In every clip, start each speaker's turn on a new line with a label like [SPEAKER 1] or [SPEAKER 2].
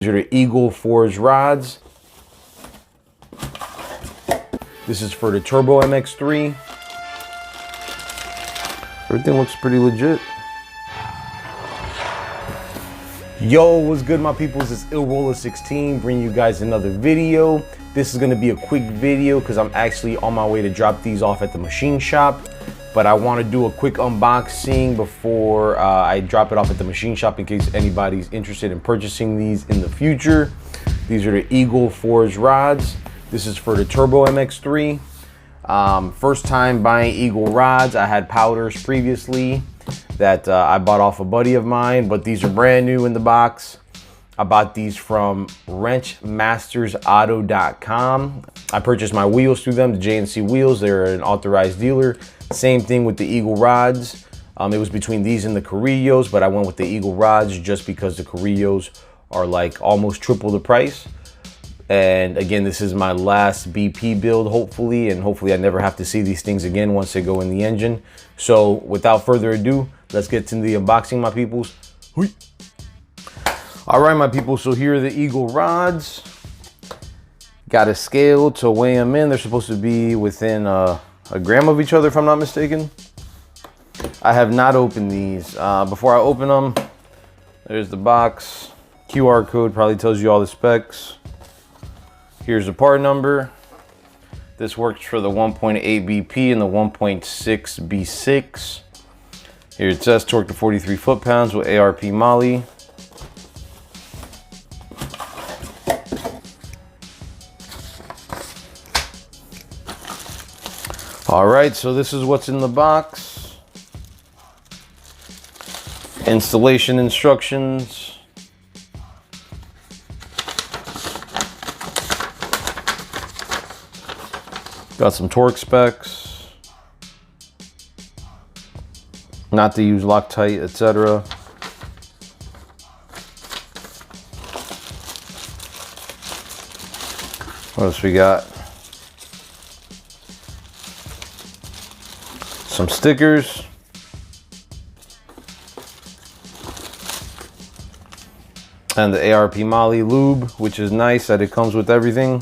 [SPEAKER 1] These are the Eagle forged rods. This is for the Turbo MX3. Everything looks pretty legit. Yo, what's good, my peoples? It's IllRoller16 bringing you guys another video. This is gonna be a quick video because I'm actually on my way to drop these off at the machine shop. But I want to do a quick unboxing before I drop it off at the machine shop in case anybody's interested in purchasing these in the future. These are the Eagle forged rods. This is for the Turbo MX3. First time buying Eagle rods. I had powders previously that I bought off a buddy of mine, but these are brand new in the box. I bought these from wrenchmastersauto.com. I purchased my wheels through them, the J&C wheels. They're an authorized dealer. Same thing with the Eagle rods. It was between these and the Carrillos, but I went with the Eagle rods just because the Carrillos are like almost triple the price. And again, this is my last BP build, hopefully, and hopefully I never have to see these things again once they go in the engine. So without further ado, let's get to the unboxing, my peoples. All right, my people, so here are the Eagle rods. Got a scale to weigh them in. They're supposed to be within a gram of each other, if I'm not mistaken. I have not opened these. Before I open them, there's the box. QR code probably tells you all the specs. Here's the part number. This works for the 1.8 BP and the 1.6 B6. Here it says torque to 43 foot-pounds with ARP moly. All right, so this is what's in the box. Installation instructions. Got some torque specs. Not to use Loctite, etc. What else we got? Some stickers. And the ARP moly lube, which is nice that it comes with everything.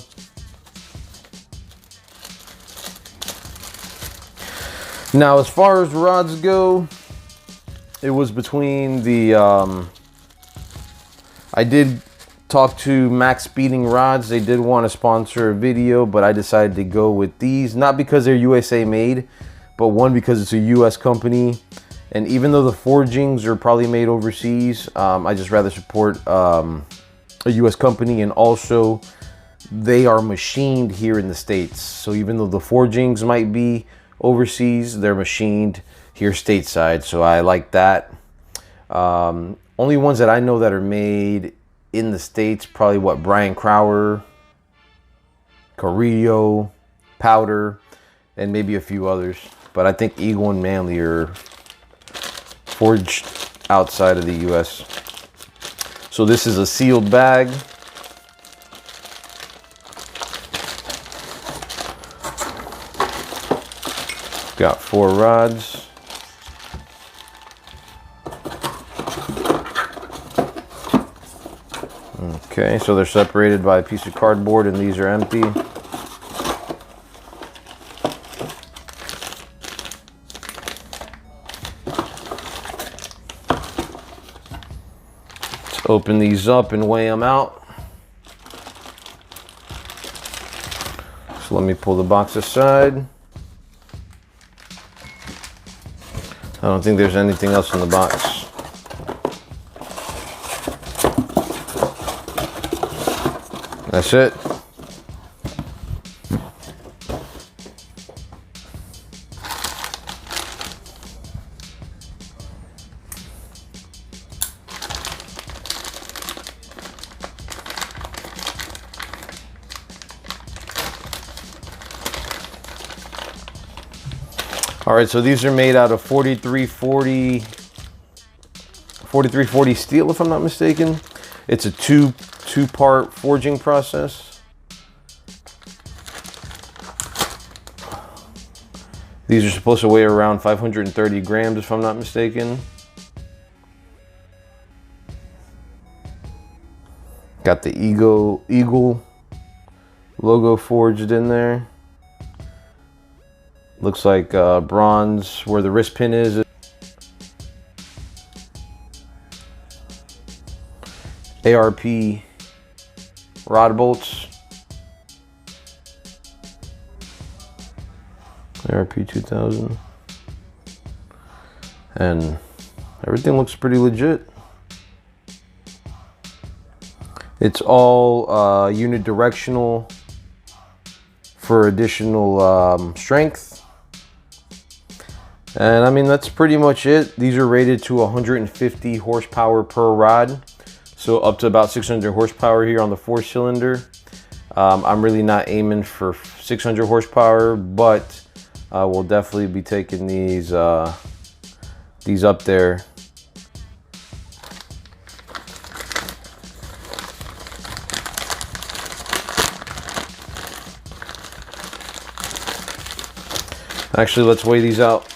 [SPEAKER 1] Now, as far as rods go, it was between the, I did talk to Max Speeding Rods. They did want to sponsor a video, but I decided to go with these, not because they're USA made, but one, because it's a US company. And even though the forgings are probably made overseas, I just rather support a US company, and also they are machined here in the States. So even though the forgings might be overseas, they're machined here stateside, so I like that. Only ones that I know that are made in the States, probably what, Brian Crower, Carrillo, Powder, and maybe a few others. But I think Eagle and Manley are forged outside of the US. So this is a sealed bag. Got 4 rods. Okay, so they're separated by a piece of cardboard, and these are empty. Let's open these up and weigh them out. So let me pull the box aside. I don't think there's anything else in the box. That's it. All right, so these are made out of 4340 steel, if I'm not mistaken. It's a two-part forging process. These are supposed to weigh around 530 grams, if I'm not mistaken. Got the eagle logo forged in there. Looks like bronze where the wrist pin is. ARP rod bolts. ARP 2000. And everything looks pretty legit. It's all unidirectional for additional strength. And I mean, that's pretty much it. These are rated to 150 horsepower per rod. So up to about 600 horsepower here on the 4-cylinder. I'm really not aiming for 600 horsepower, but we'll definitely be taking these up there. Actually, let's weigh these out.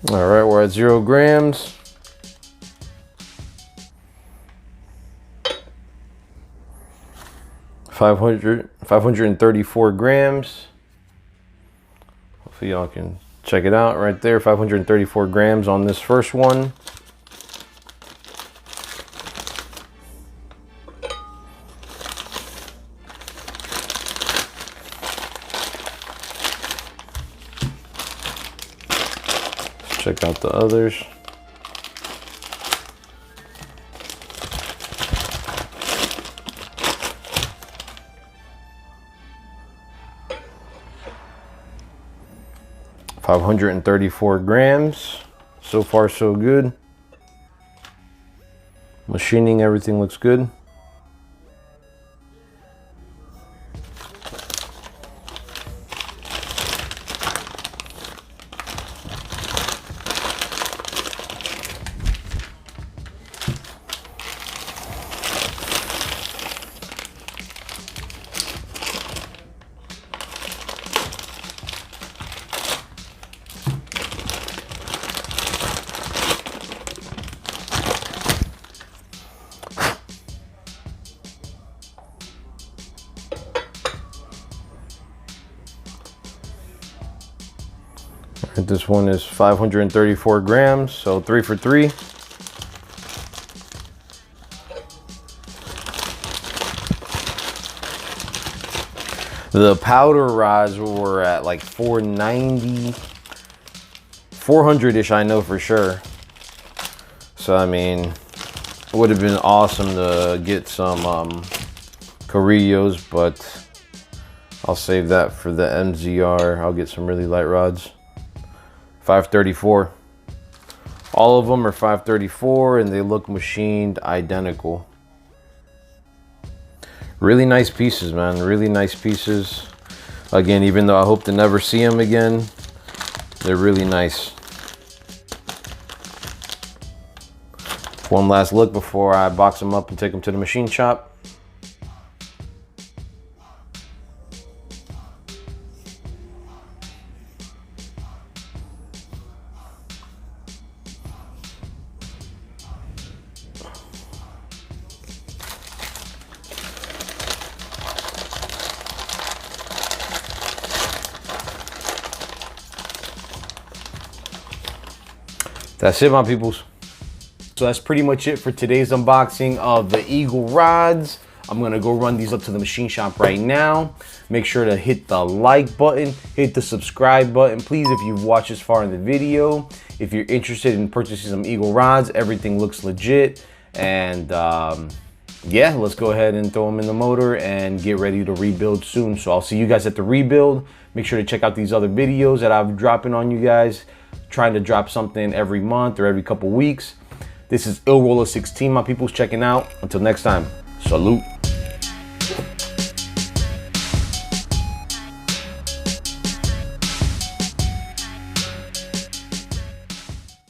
[SPEAKER 1] All right, we're at 0 grams. Five hundred and 34 grams. Hopefully y'all can check it out right there. 534 grams on this first one. Check out the others. $534 grams. So far, so good. Machining, everything looks good. This one is 534 grams, so 3 for 3. The powder rods were at like 490, 400-ish, I know for sure. So I mean, it would have been awesome to get some Carrillos, but I'll save that for the MZR. I'll get some really light rods. 534. All of them are 534 and they look machined identical. Really nice pieces, man. Really nice pieces. Again, even though I hope to never see them again, they're really nice. One last look before I box them up and take them to the machine shop. That's it, my peoples. So that's pretty much it for today's unboxing of the Eagle rods. I'm gonna go run these up to the machine shop right now. Make sure to hit the like button, hit the subscribe button. Please, if you've watched this far in the video, if you're interested in purchasing some Eagle rods, everything looks legit. And yeah, let's go ahead and throw them in the motor and get ready to rebuild soon. So I'll see you guys at the rebuild. Make sure to check out these other videos that I'm dropping on you guys. Trying to drop something every month or every couple weeks. This is Roller 16, my people's checking out. Until next time, salute.